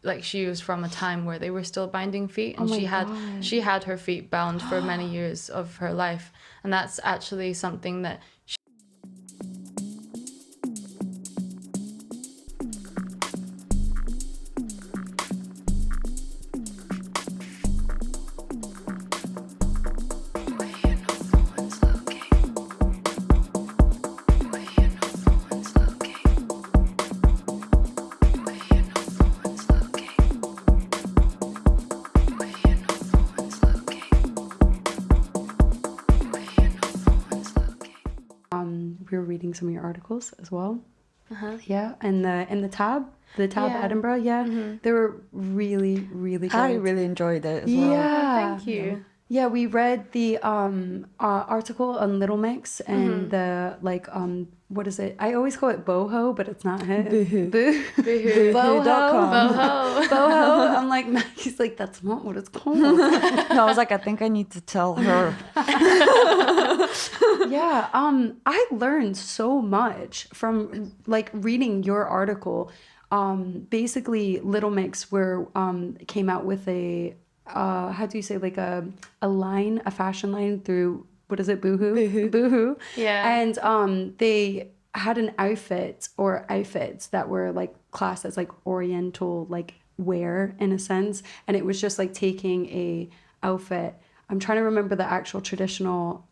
like she was from a time where they were still binding feet, and God. she had her feet bound for many years of her life, and that's actually something that we were reading some of your articles as well. Yeah, and the tab Edinburgh, they were really, really good. I really enjoyed it as well. Yeah, thank you. Yeah, we read the article on Little Mix and the what is it? I always call it boho, but it's not it. Boohoo. Boho. Boho. Boho. I'm like, Maggie's like, that's not what it's called. No, I was like, I think I need to tell her. Yeah, I learned so much from like reading your article. Basically, Little Mix came out with a how do you say, like a fashion line through, what is it, Boohoo. Yeah. And they had an outfits that were like classed as like oriental like wear in a sense, and it was just like taking a outfit. I'm trying to remember the actual traditional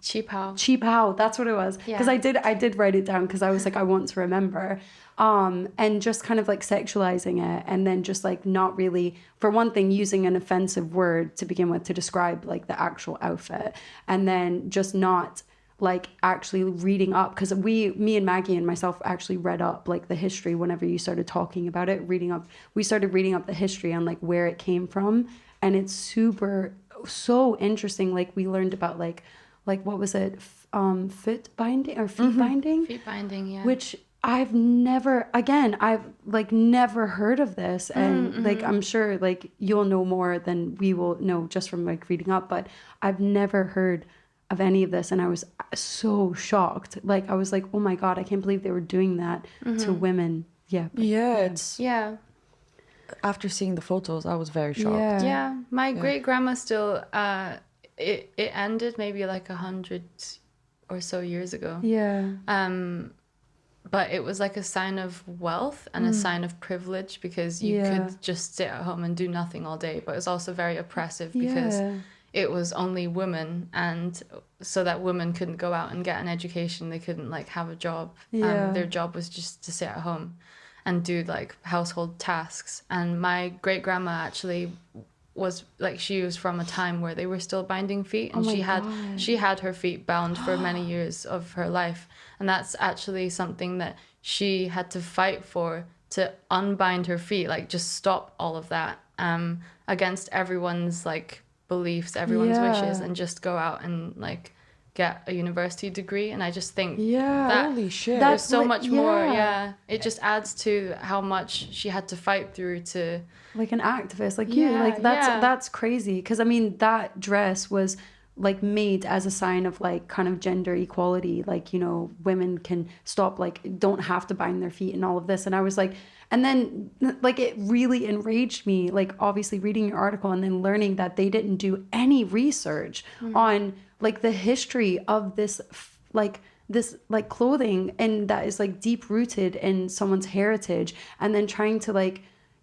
cheap how, that's what it was, because I did write it down because I was like, I want to remember, and just kind of like sexualizing it, and then just like not really, for one thing, using an offensive word to begin with to describe like the actual outfit, and then just not like actually reading up, because me and Maggie and myself actually read up like the history whenever you started talking about it, we started reading up the history on like where it came from, and it's so interesting. Like we learned about like what was it, foot binding or feet binding? Feet binding, yeah. Which I've never heard of this, and like I'm sure like you'll know more than we will know just from like reading up, but I've never heard of any of this, and I was so shocked. Like I was like, oh my God, I can't believe they were doing that to women. Yeah. After seeing the photos, I was very shocked. Yeah, my great grandma still. It ended maybe like 100 or so years ago. Yeah. But it was like a sign of wealth and a sign of privilege, because you could just sit at home and do nothing all day. But it was also very oppressive because it was only women, and so that women couldn't go out and get an education. They couldn't like have a job. Their job was just to sit at home and do like household tasks. And my great grandma actually was like, she was from a time where they were still binding feet, and she had her feet bound for many years of her life, and that's actually something that she had to fight for, to unbind her feet, like just stop all of that against everyone's like beliefs, everyone's wishes, and just go out and like get a university degree. And I just think that holy shit, there's so much more. It just adds to how much she had to fight through to, like, an activist like you, like that's crazy, because I mean that dress was like made as a sign of like kind of gender equality, like, you know, women can stop, like don't have to bind their feet and all of this. And I was like, and then like it really enraged me, like obviously reading your article and then learning that they didn't do any research on like the history of this clothing, and that is like deep rooted in someone's heritage, and then trying to like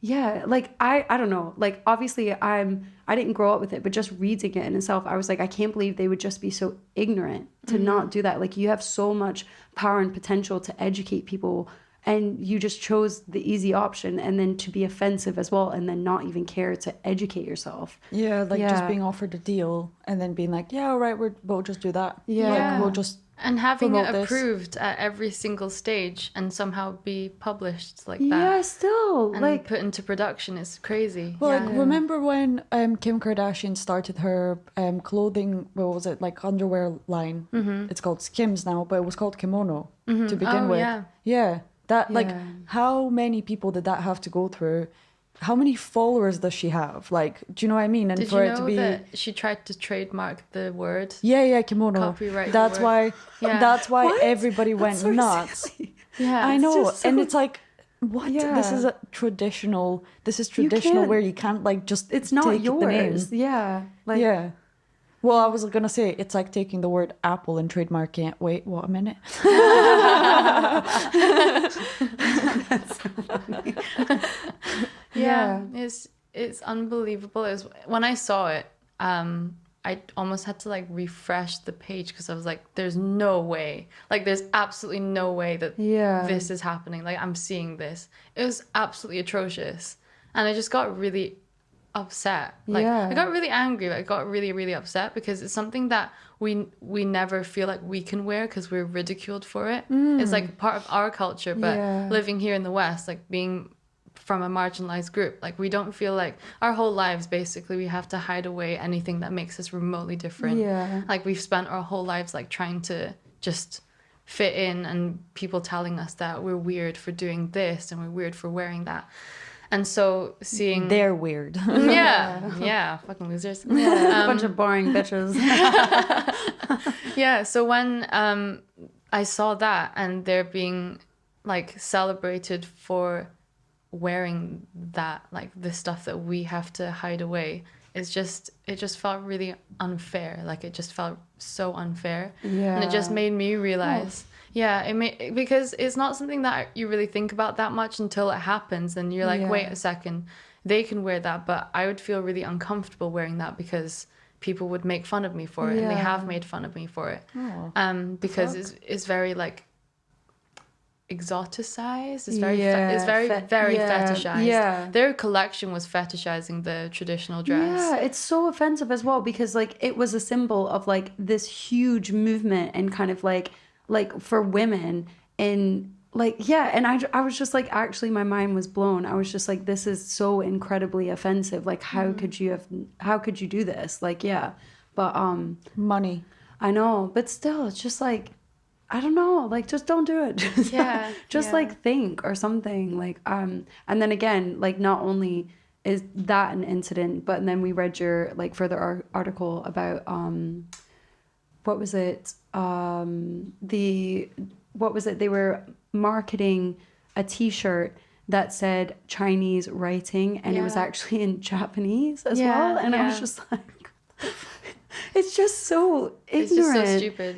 I don't know, like obviously I didn't grow up with it, but just reading it in itself, I was like, I can't believe they would just be so ignorant to not do that. Like you have so much power and potential to educate people, and you just chose the easy option, and then to be offensive as well, and then not even care to educate yourself. Just being offered a deal and then being like, yeah, all right, we'll just do that. Like we'll just and having it this. Approved at every single stage and somehow be published like that. Yeah, still and like put into production is crazy. Well, like remember when Kim Kardashian started her clothing, what was it, like underwear line? It's called Skims now, but it was called Kimono to begin with. That like how many people did that have to go through? How many followers does she have? Like, do you know what I mean? And did for you know it to be that she tried to trademark the word? Kimono. Copyright. That's why everybody went nuts. Silly. I know, and it's like, What? Yeah. This is traditional where you can't like just it's not take yours. the name. Yeah. Like, yeah. Well, I was gonna say it's like taking the word apple and trademarking it. Wait, what a minute. That's so funny. Yeah. It's unbelievable. When I saw it, I almost had to like refresh the page because I was like, there's no way. Like, there's absolutely no way that this is happening. Like, I'm seeing this. It was absolutely atrocious. And I just got really upset. Like, I got really angry. I got really, really upset because it's something that we never feel like we can wear because we're ridiculed for it. It's like part of our culture, but living here in the West, like being from a marginalized group, like we don't feel like our whole lives basically we have to hide away anything that makes us remotely different. Like we've spent our whole lives like trying to just fit in, and people telling us that we're weird for doing this and we're weird for wearing that. And so seeing they're weird. yeah, fucking losers. A bunch of boring bitches. Yeah, so when I saw that and they're being like celebrated for wearing that, like the stuff that we have to hide away, it just felt really unfair. Like it just felt so unfair. And it just made me realize because it's not something that you really think about that much until it happens, and you're like, wait a second, they can wear that, but I would feel really uncomfortable wearing that because people would make fun of me for it, and they have made fun of me for it. Because it's very like exoticized. It's very fetishized. Their collection was fetishizing the traditional dress. It's so offensive as well because like it was a symbol of like this huge movement and kind of like for women, and like and I was just like, actually my mind was blown. I was just like, this is so incredibly offensive. Like how could you do this? Like but money. I know, but still it's just like, I don't know, like just don't do it. Just like think or something, like and then again, like not only is that an incident, but then we read your like further article about what was it, they were marketing a t-shirt that said Chinese writing, and it was actually in Japanese as well, and I was just like, it's just so ignorant. It's just so stupid.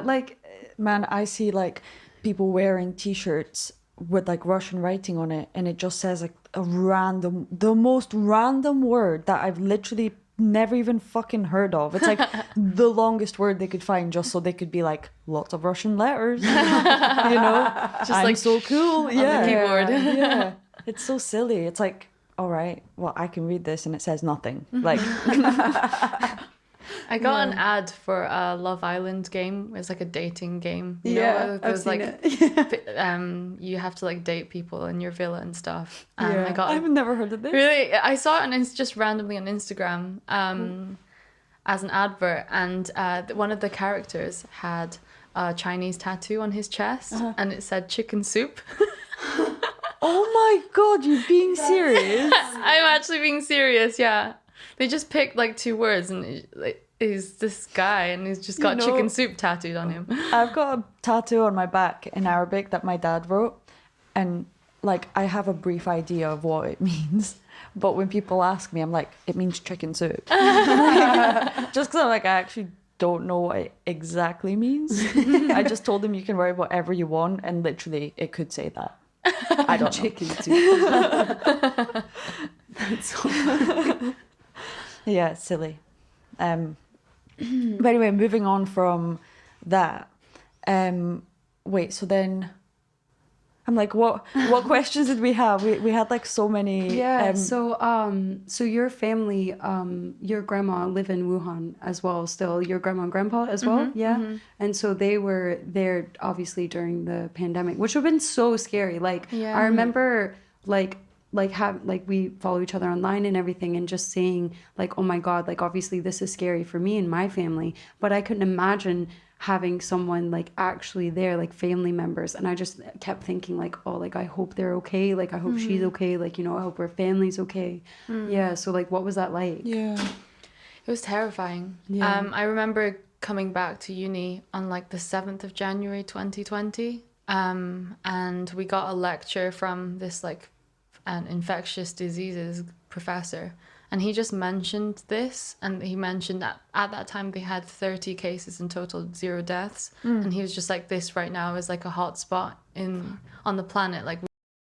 Like, man, I see like people wearing t-shirts with like Russian writing on it, and it just says like the most random word that I've literally never even fucking heard of. It's like the longest word they could find, just so they could be like, lots of Russian letters, you know, just I'm like so cool on the keyboard. It's so silly. It's like, all right, well, I can read this and it says nothing. Like I got an ad for a Love Island game. It's like a dating game. You know? I've seen like, it. You have to like date people in your villa and stuff. I've never heard of this. Really, I saw it, and it's just randomly on Instagram as an advert, and one of the characters had a Chinese tattoo on his chest, and it said chicken soup. Oh my god, you're being serious? I'm actually being serious. Yeah. They just picked like two words, and he's this guy, and he's just got chicken soup tattooed on him. I've got a tattoo on my back in Arabic that my dad wrote, and like I have a brief idea of what it means, but when people ask me, I'm like, it means chicken soup. Just because I'm like, I actually don't know what it exactly means. I just told him you can write whatever you want, and literally it could say that. I don't know. Chicken soup. That's so funny. Yeah, it's silly. But anyway, moving on from that. Wait, so then I'm like, what questions did we have? We had like so many. Yeah. So your family, your grandma live in Wuhan as well. Still, your grandma and grandpa as well. Yeah. Mm-hmm. And so they were there obviously during the pandemic, which would have been so scary. Like I remember like we follow each other online and everything, and just saying like, oh my God, like obviously this is scary for me and my family, but I couldn't imagine having someone like actually there, like family members. And I just kept thinking like, oh, like I hope they're okay, like I hope she's okay, like, you know, I hope her family's okay. Yeah. So like, what was that like? Yeah, it was terrifying. I remember coming back to uni on like the 7th of January 2020, And we got a lecture from this like an infectious diseases professor, and he just mentioned this, and he mentioned that at that time they had 30 cases in total, 0 deaths, and he was just like, this right now is like a hot spot on the planet, like